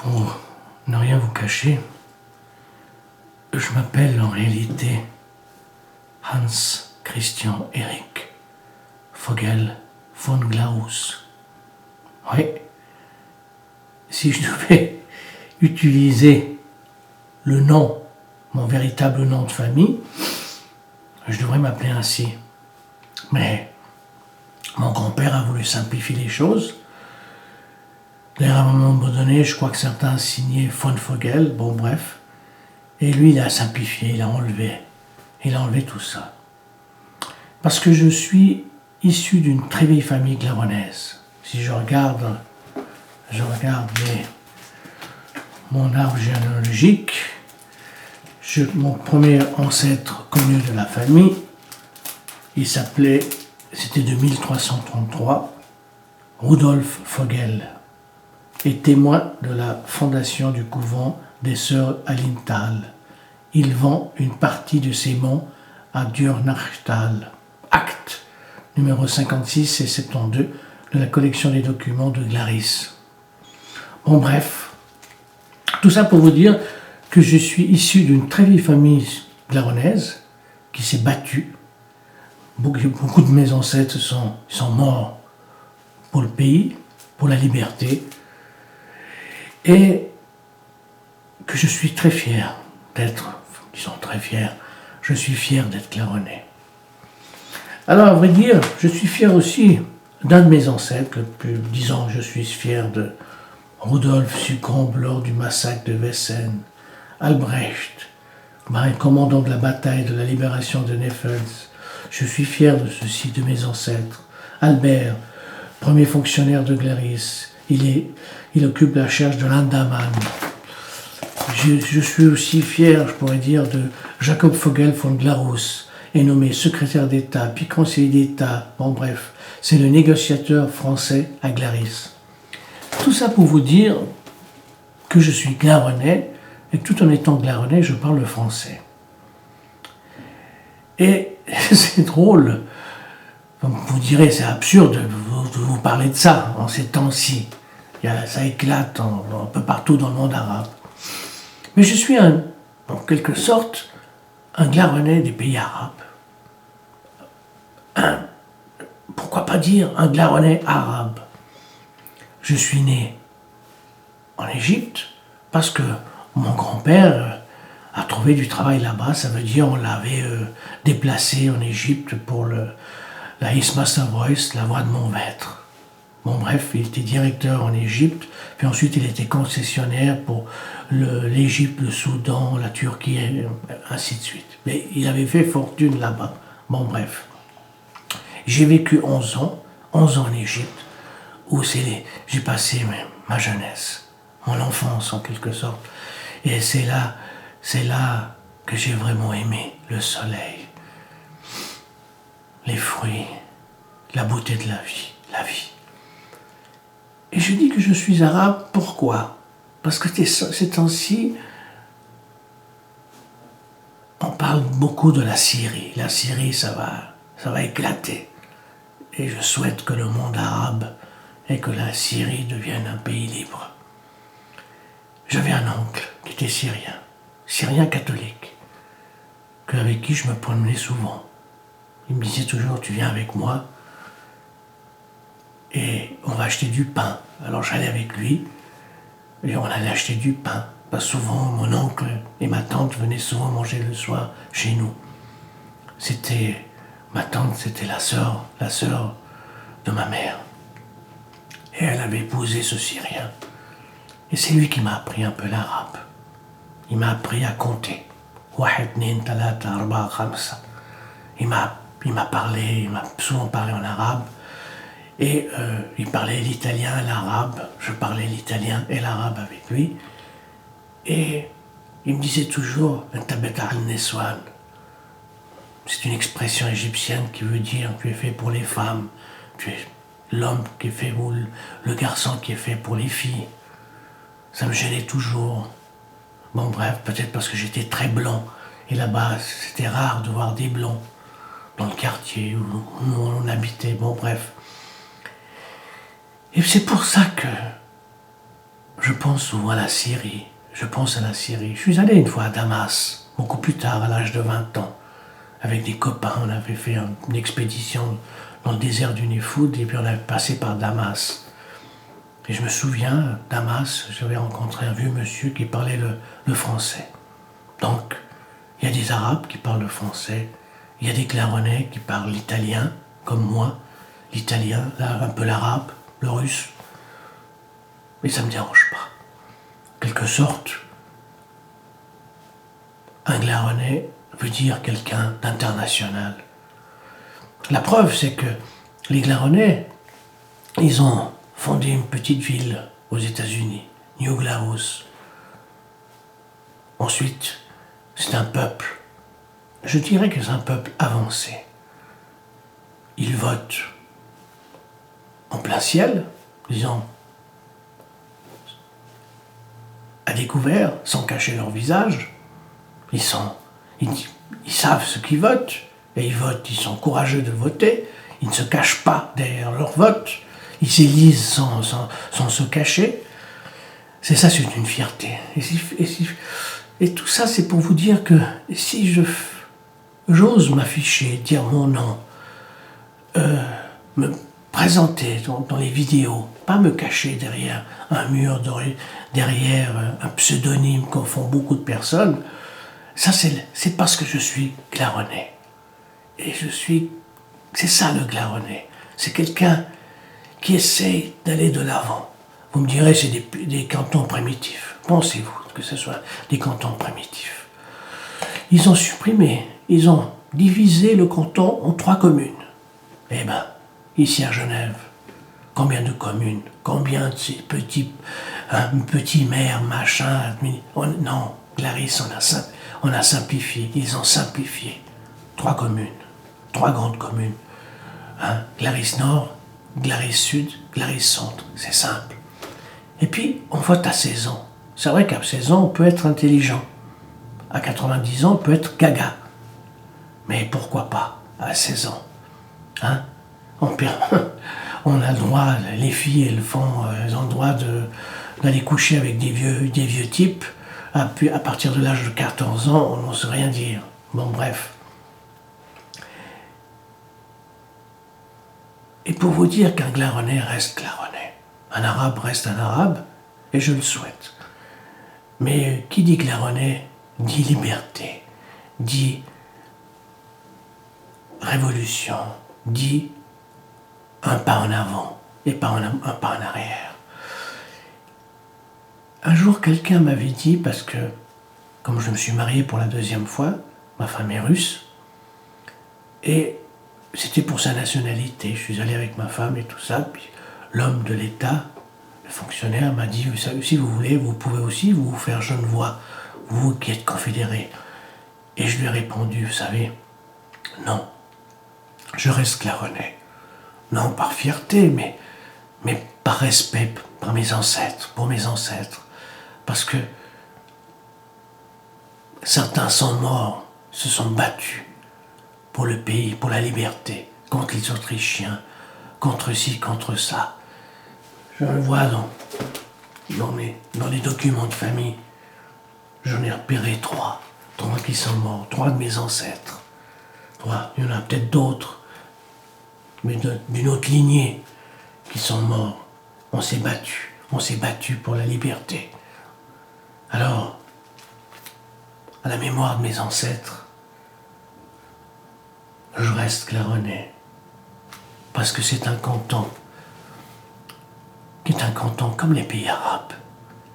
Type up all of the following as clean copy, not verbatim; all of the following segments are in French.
Pour ne rien vous cacher, je m'appelle en réalité Hans Christian Erik Vogel von Glaus. Oui, si je devais utiliser le nom, mon véritable nom de famille, je devrais m'appeler ainsi. Mais mon grand-père a voulu simplifier les choses. D'ailleurs, à un moment donné, je crois que certains signaient von Vogel, bon bref. Et lui, il a simplifié, il a enlevé tout ça. Parce que je suis issu d'une très vieille famille glaronnaise. Si je regarde mon arbre généalogique, mon premier ancêtre connu de la famille, c'était de 1333, Rudolf Vogel, et témoin de la fondation du couvent des Sœurs à Linthal. Il vend une partie de ses monts à Dürnachtal. Acte numéro 56 et 72 de la collection des documents de Glaris. Bon bref, tout ça pour vous dire que je suis issu d'une très vieille famille glaronnaise qui s'est battue. Beaucoup de mes ancêtres sont morts pour le pays, pour la liberté, et que je suis très fier je suis fier d'être claronnais. Alors, à vrai dire, je suis fier aussi d'un de mes ancêtres, disons, je suis fier de Rudolf succombe lors du massacre de Wesen, Albrecht, commandant de la bataille de la libération de Neffels. Je suis fier de ceci, de mes ancêtres. Albert, premier fonctionnaire de Glaris, il occupe la charge de l'Andaman. Je suis aussi fier, je pourrais dire, de Jacob Vogel von Glarus, est nommé secrétaire d'État, puis conseiller d'État. Bon bref, c'est le négociateur français à Glaris. Tout ça pour vous dire que je suis glaronnais, et que tout en étant glaronnais, je parle le français. Et c'est drôle, vous direz, c'est absurde de vous parler de ça en ces temps-ci. Ça éclate un peu partout dans le monde arabe. Mais je suis en quelque sorte un glaronnais des pays arabes. Pourquoi pas dire un glaronnais arabe? Je suis né en Égypte parce que mon grand-père a trouvé du travail là-bas. Ça veut dire on l'avait déplacé en Égypte pour la His Master Voice, la voix de mon maître. Bon bref, il était directeur en Égypte, puis ensuite il était concessionnaire pour l'Égypte, le Soudan, la Turquie, et ainsi de suite. Mais il avait fait fortune là-bas. Bon bref. J'ai vécu 11 ans en Égypte, où j'ai passé ma jeunesse, mon enfance en quelque sorte. Et c'est là que j'ai vraiment aimé le soleil, les fruits, la beauté de la vie. Et je dis que je suis arabe, pourquoi? Parce que ces temps-ci, on parle beaucoup de la Syrie. La Syrie, ça va éclater. Et je souhaite que le monde arabe et que la Syrie devienne un pays libre. J'avais un oncle qui était syrien catholique, avec qui je me promenais souvent. Il me disait toujours, tu viens avec moi et on va acheter du pain. Alors j'allais avec lui et on allait acheter du pain. Parce que souvent, mon oncle et ma tante venaient souvent manger le soir chez nous. Ma tante, c'était la sœur de ma mère. Et elle avait épousé ce Syrien. Et c'est lui qui m'a appris un peu l'arabe. Il m'a appris à compter. Il m'a souvent parlé en arabe. Et il parlait l'italien et l'arabe. Je parlais l'italien et l'arabe avec lui. Et il me disait toujours « Intabet al-Neswan ». C'est une expression égyptienne qui veut dire « tu es fait pour les femmes ». Tu es l'homme qui est fait ou le garçon qui est fait pour les filles. Ça me gênait toujours. Bon bref, peut-être parce que j'étais très blanc. Et là-bas, c'était rare de voir des blancs dans le quartier où on habitait. Bon bref. Et c'est pour ça que je pense souvent à la Syrie. Je pense à la Syrie. Je suis allé une fois à Damas, beaucoup plus tard, à l'âge de 20 ans. Avec des copains, on avait fait une expédition dans le désert du Nefoud et puis on avait passé par Damas. Et je me souviens, Damas, j'avais rencontré un vieux monsieur qui parlait le français. Donc, il y a des Arabes qui parlent le français, il y a des Claironnais qui parlent l'italien, comme moi, l'italien, un peu l'arabe, le russe. Mais ça ne me dérange pas. En quelque sorte, un Claironnais veut dire quelqu'un d'international. La preuve, c'est que les Claironnais, ils ont fondé une petite ville aux États-Unis, New Glarus. Ensuite, c'est un peuple, je dirais que c'est un peuple avancé. Ils votent en plein ciel, disons, à découvert, sans cacher leur visage. Ils savent ce qu'ils votent, et ils votent, ils sont courageux de voter, ils ne se cachent pas derrière leur vote, ils s'élisent sans se cacher. C'est ça, c'est une fierté. Et tout ça, c'est pour vous dire que si j'ose m'afficher, dire mon nom, me présenter dans les vidéos, pas me cacher derrière un mur, derrière un pseudonyme qu'en font beaucoup de personnes, ça c'est parce que je suis Claironnais. Et c'est ça le Claironnais. C'est quelqu'un qui essaye d'aller de l'avant. Vous me direz, c'est des cantons primitifs. Pensez-vous que ce soit des cantons primitifs? Ils ont supprimé, ils ont divisé le canton en 3 communes. Eh bien, ici à Genève, combien de communes? Combien de ces petits maires, machin, non, Clarisse, on a simplifié, ils ont simplifié. 3 communes, 3 grandes communes. Clarisse Nord, Clarisse Sud, Clarisse Centre, c'est simple. Et puis, on vote à 16 ans. C'est vrai qu'à 16 ans, on peut être intelligent. À 90 ans, on peut être gaga. Mais pourquoi pas à 16 ans? On a le droit, les filles, elles ont le droit d'aller coucher avec des vieux types. À partir de l'âge de 14 ans, on n'ose rien dire. Bon, bref. Et pour vous dire qu'un Claironnais reste Claironnais, un Arabe reste un Arabe, et je le souhaite. Mais qui dit Claironnais dit liberté, dit révolution, dit un pas en avant et pas un pas en arrière. Un jour, quelqu'un m'avait dit, parce que comme je me suis marié pour la 2e fois, ma femme est russe, et c'était pour sa nationalité. Je suis allé avec ma femme et tout ça, puis l'homme de l'État, le fonctionnaire, m'a dit, si vous voulez, vous pouvez aussi vous faire genevois, vous qui êtes confédéré. Et je lui ai répondu, vous savez, non, je reste Claironnais. Non par fierté, mais par respect pour mes ancêtres. Parce que certains sont morts, se sont battus pour le pays, pour la liberté, contre les Autrichiens, contre ci, contre ça. Je le vois dans les documents de famille. J'en ai repéré 3 qui sont morts, 3 de mes ancêtres. 3, il y en a peut-être d'autres, mais d'une autre lignée, qui sont morts. On s'est battu pour la liberté. Alors, à la mémoire de mes ancêtres, je reste Claironnais, parce que c'est un canton qui est un canton comme les pays arabes,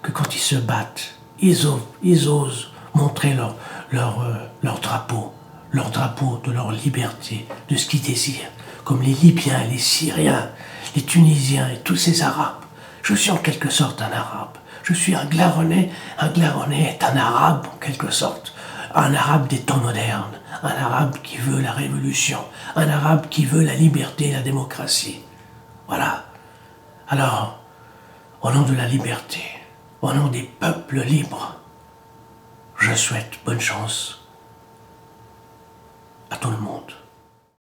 que quand ils se battent, ils osent montrer leur drapeau de leur liberté, de ce qu'ils désirent, comme les Libyens, les Syriens, les Tunisiens et tous ces Arabes. Je suis en quelque sorte un Arabe. Je suis un Claironnais. Un Claironnais est un Arabe en quelque sorte. Un Arabe des temps modernes. Un Arabe qui veut la révolution. Un Arabe qui veut la liberté et la démocratie. Voilà. Alors, au nom de la liberté, au nom des peuples libres, je souhaite bonne chance à tout le monde.